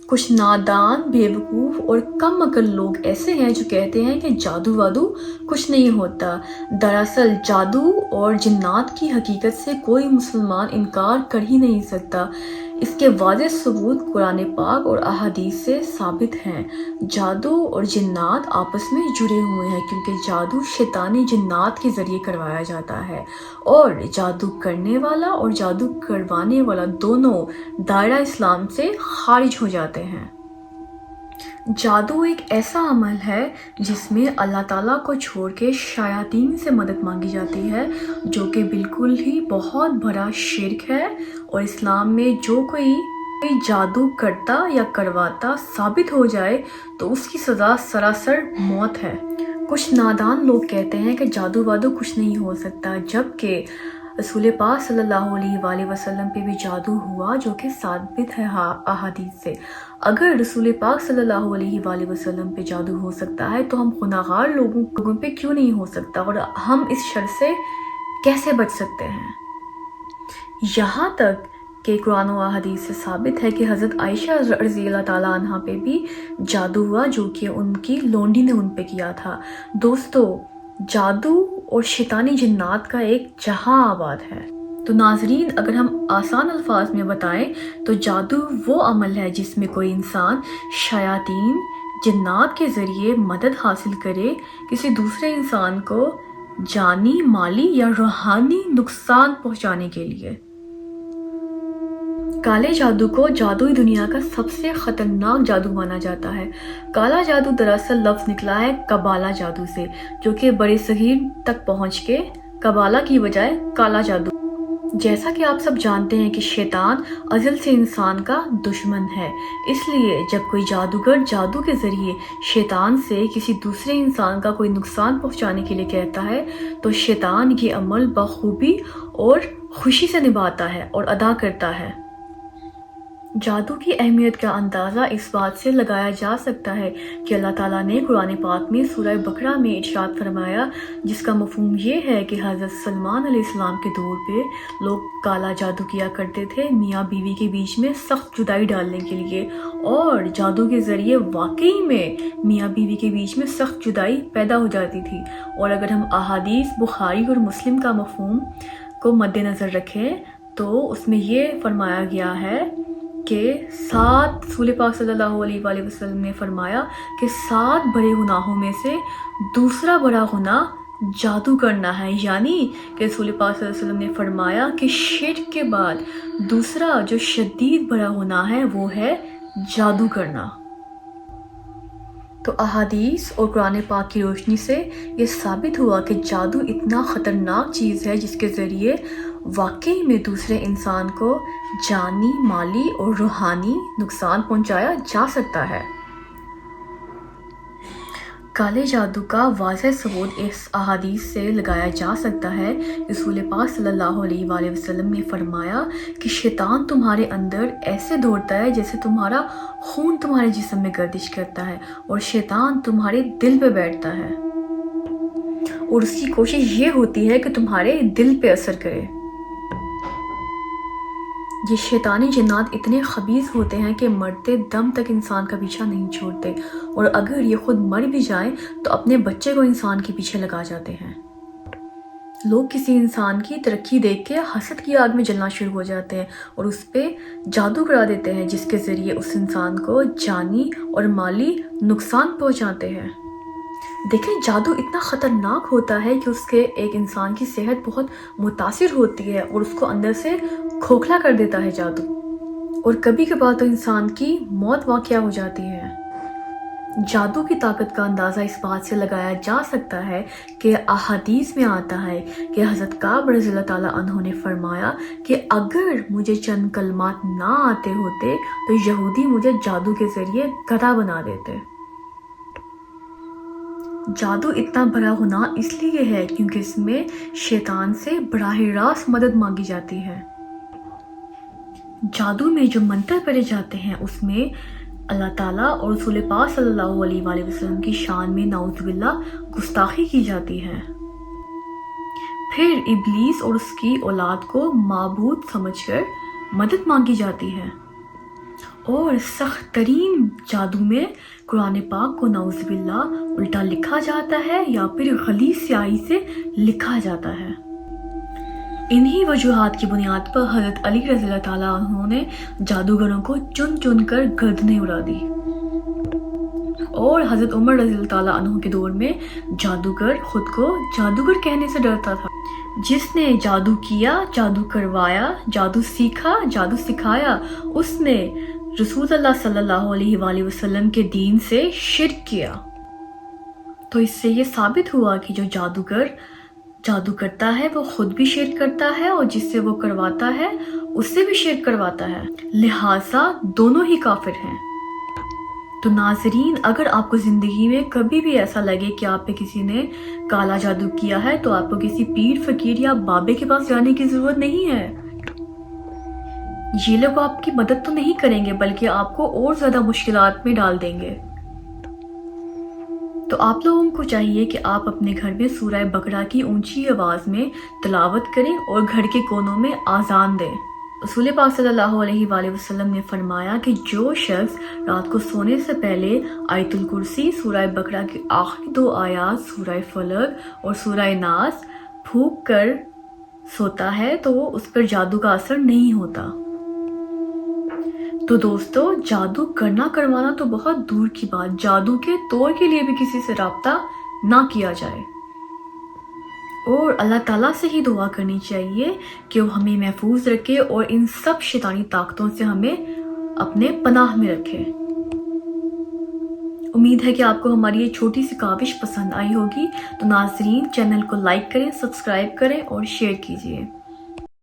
कुछ नादान, बेवकूफ़ और कम अकल लोग ऐसे हैं जो कहते हैं कि जादू वादू कुछ नहीं होता। दरअसल जादू और जिन्नात की हकीकत से कोई मुसलमान इनकार कर ही नहीं सकता। इसके वाज़ेह सबूत कुरान पाक और अहादीस से साबित हैं। जादू और जिन्नात आपस में जुड़े हुए हैं क्योंकि जादू शैतानी जिन्नात के ज़रिए करवाया जाता है और जादू करने वाला और जादू करवाने वाला दोनों दायरा इस्लाम से खारिज हो जाते हैं। जादू एक ऐसा अमल है जिसमें अल्लाह ताला को छोड़ के शयातीन से मदद मांगी जाती है, जो कि बिल्कुल ही बहुत बड़ा शिर्क है। और इस्लाम में जो कोई जादू करता या करवाता साबित हो जाए तो उसकी सज़ा सरासर मौत है। कुछ नादान लोग कहते हैं कि जादू वादू कुछ नहीं हो सकता, जबकि रसूल पाक सल्लल्लाहु अलैहि वसल्लम पे भी जादू हुआ, जो कि साबित है अहादीस से। अगर रसूल पाक सल्लल्लाहु अलैहि वसल्लम पे जादू हो सकता है तो हम गुनाहगार लोगों पे क्यों नहीं हो सकता, और हम इस शर से कैसे बच सकते हैं। यहाँ तक कि कुरान और हदीस से साबित है कि हज़रत आयशा रज़ी अल्लाह ताला अन्हा पे भी जादू हुआ, जो कि उनकी लोंडी ने उन पे किया था। दोस्तों, जादू और शैतानी जिन्नात का एक जहां आबाद है। तो नाजरीन, अगर हम आसान अल्फाज में बताएं तो जादू वो अमल है जिसमें कोई इंसान शयातीन जिन्नात के ज़रिए मदद हासिल करे किसी दूसरे इंसान को जानी, माली या रूहानी नुकसान पहुंचाने के लिए। काले जादू को जादुई दुनिया का सबसे खतरनाक जादू माना जाता है। काला जादू दरअसल लफ्ज़ निकला है कबाला जादू से, जो कि बड़े सगीर तक पहुंच के कबाला की बजाय काला जादू। जैसा कि आप सब जानते हैं कि शैतान अज़ल से इंसान का दुश्मन है, इसलिए जब कोई जादूगर जादू के ज़रिए शैतान से किसी दूसरे इंसान का कोई नुकसान पहुंचाने के लिए कहता है तो शैतान ये अमल बखूबी और खुशी से निभाता है और अदा करता है। जादू की अहमियत का अंदाज़ा इस बात से लगाया जा सकता है कि अल्लाह ताला ने कुरान पाक में सूरह बकरा में इरशाद फरमाया, जिसका मफ़हूम ये है कि हज़रत सलमान अलैहिस्सलाम के दौर पे लोग काला जादू किया करते थे मियाँ बीवी के बीच में सख्त जुदाई डालने के लिए, और जादू के ज़रिए वाकई में मियाँ बीवी के बीच में सख्त जुदाई पैदा हो जाती थी। और अगर हम अहादीस बुखारी और मुस्लिम का मफ़हूम को मद्देनज़र रखें तो उसमें ये फरमाया गया है कि रसूल पाक सल्लल्लाहु अलैहि वसल्लम ने फरमाया कि 7 बड़े गुनाहों में से दूसरा बड़ा गुनाह जादू करना है। यानी कि रसूल पाक सल्लल्लाहु अलैहि वसल्लम ने फरमाया कि शिर्क के बाद दूसरा जो शदीद बड़ा गुनाह है वो है जादू करना। तो अहादीस और कुरान पाक की रोशनी से ये साबित हुआ कि जादू इतना ख़तरनाक चीज़ है जिसके ज़रिए वाकई में दूसरे इंसान को जानी, माली और रूहानी नुकसान पहुंचाया जा सकता है। काले जादू का वाज़ह सबूत इस अहादीस से लगाया जा सकता है। रसूल पाक सल्लल्लाहु अलैहि वसल्लम ने फरमाया कि शैतान तुम्हारे अंदर ऐसे दौड़ता है जैसे तुम्हारा खून तुम्हारे जिस्म में गर्दिश करता है, और शैतान तुम्हारे दिल पे बैठता है और उसकी कोशिश ये होती है कि तुम्हारे दिल पे असर करे। ये शैतानी जिन्नात इतने खबीज़ होते हैं कि मरते दम तक इंसान का पीछा नहीं छोड़ते, और अगर ये खुद मर भी जाएं तो अपने बच्चे को इंसान के पीछे लगा जाते हैं। लोग किसी इंसान की तरक्की देख के हसद की आग में जलना शुरू हो जाते हैं और उस पर जादू करा देते हैं, जिसके ज़रिए उस इंसान को जानी और माली नुकसान पहुँचाते हैं। देखें, जादू इतना ख़तरनाक होता है कि उसके एक इंसान की सेहत बहुत मुतासिर होती है और उसको अंदर से खोखला कर देता है जादू, और कभी कभार तो इंसान की मौत वाक़या हो जाती है। जादू की ताकत का अंदाज़ा इस बात से लगाया जा सकता है कि अहादीस में आता है कि हज़रत काब रज़ी अल्लाह ताला अन्हु ने फरमाया कि अगर मुझे चंद कलमात ना आते होते तो यहूदी मुझे जादू के ज़रिए गधा बना देते। जादू इतना बड़ा गुनाह इसलिए है क्योंकि इसमें शैतान से बराह रास्त मदद मांगी जाती है। जादू में जो मंत्र पढ़े जाते हैं उसमें अल्लाह ताला और रसूल पाक सल्लल्लाहु अलैहि वसल्लम की शान में नाउज़ुबिल्लाह गुस्ताखी की जाती है। फिर इब्लीस और उसकी औलाद को माबूद समझकर मदद मांगी जाती है, اور سخت ترین جادو میں قرآن پاک کو نعوذ باللہ الٹا لکھا جاتا ہے یا پھر غلیظ سیاہی سے لکھا جاتا ہے۔ انہی وجوہات کی بنیاد پر حضرت علی رضی اللہ تعالیٰ عنہ نے جادوگروں کو چن چن کر گردنیں اڑا دی، اور حضرت عمر رضی اللہ تعالیٰ عنہ کے دور میں جادوگر خود کو جادوگر کہنے سے ڈرتا تھا۔ جس نے جادو کیا، جادو کروایا، جادو سیکھا، جادو سکھایا، اس نے رسول اللہ صلی اللہ علیہ وآلہ وسلم کے دین سے شرک کیا۔ تو اس سے یہ ثابت ہوا کہ جو جادوگر جادو کرتا ہے وہ خود بھی شرک کرتا ہے، اور جس سے وہ کرواتا ہے اس سے بھی شرک کرواتا ہے، لہٰذا دونوں ہی کافر ہیں۔ تو ناظرین، اگر آپ کو زندگی میں کبھی بھی ایسا لگے کہ آپ پہ کسی نے کالا جادو کیا ہے تو آپ کو کسی پیر، فقیر یا بابے کے پاس جانے کی ضرورت نہیں ہے۔ یہ لوگ آپ کی مدد تو نہیں کریں گے بلکہ آپ کو اور زیادہ مشکلات میں ڈال دیں گے۔ تو آپ لوگوں کو چاہیے کہ آپ اپنے گھر میں سورہ بقرہ کی اونچی آواز میں تلاوت کریں اور گھر کے کونوں میں آذان دیں۔ رسول پاک صلی اللہ علیہ وآلہ وسلم نے فرمایا کہ جو شخص رات کو سونے سے پہلے آیت الکرسی، سورہ بقرہ کی آخری 2 آیات، سورہ فلق اور سورہ ناس پھونک کر سوتا ہے تو اس پر جادو کا اثر نہیں ہوتا۔ تو دوستو، جادو کرنا کروانا تو بہت دور کی بات، جادو کے طور کے لیے بھی کسی سے رابطہ نہ کیا جائے، اور اللہ تعالیٰ سے ہی دعا کرنی چاہیے کہ وہ ہمیں محفوظ رکھے اور ان سب شیطانی طاقتوں سے ہمیں اپنے پناہ میں رکھے۔ امید ہے کہ آپ کو ہماری یہ چھوٹی سی کاوش پسند آئی ہوگی۔ تو ناظرین، چینل کو لائک کریں، سبسکرائب کریں اور شیئر کیجیے۔